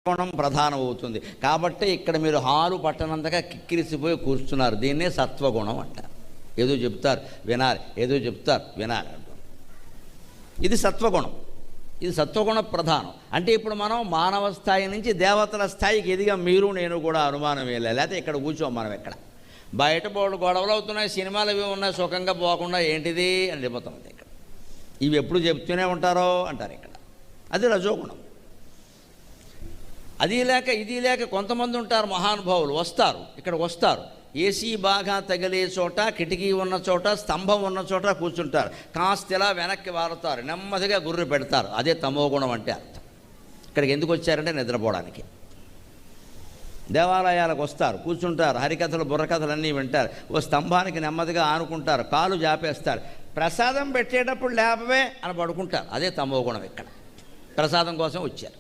గుణం ప్రధానం అవుతుంది. కాబట్టి ఇక్కడ మీరు హాలు పట్టనంతగా కిక్కిరిసిపోయి కూర్చున్నారు. దీన్నే సత్వగుణం అంటారు. ఏదో చెప్తారు వినాలి, ఏదో చెప్తారు వినాలి అంటారు. ఇది సత్వగుణం. ఇది సత్వగుణ ప్రధానం. అంటే ఇప్పుడు మనం మానవ స్థాయి నుంచి దేవతల స్థాయికి ఎదిగా మీరు నేను కూడా అనుమానం వేయలే. లేకపోతే ఇక్కడ కూర్చోం మనం. ఎక్కడ బయట బోర్డు గొడవలు అవుతున్నాయి, సినిమాలు ఇవి ఉన్నాయి, సుఖంగా పోకుండా ఏంటిది అని చెబుతుంది. ఇక్కడ ఇవి ఎప్పుడు చెప్తూనే ఉంటారో అంటారు. ఇక్కడ అది రజోగుణం. అది లేక ఇది లేక కొంతమంది ఉంటారు మహానుభావులు, వస్తారు, ఇక్కడికి వస్తారు, ఏసీ బాగా తగిలే చోట, కిటికీ ఉన్న చోట, స్తంభం ఉన్న చోట కూర్చుంటారు. కాస్త ఇలా వెనక్కి వారుతారు, నెమ్మదిగా గుర్రు పెడతారు. అదే తమోగుణం అంటే అర్థం. ఇక్కడికి ఎందుకు వచ్చారంటే నిద్రపోవడానికి. దేవాలయాలకు వస్తారు, కూర్చుంటారు, హరికథలు బుర్రకథలు అన్నీ వింటారు. ఓ స్తంభానికి నెమ్మదిగా ఆనుకుంటారు, కాలు జాపేస్తారు. ప్రసాదం పెట్టేటప్పుడు లేపవే అని పడుకుంటారు. అదే తమోగుణం. ఇక్కడ ప్రసాదం కోసం వచ్చారు.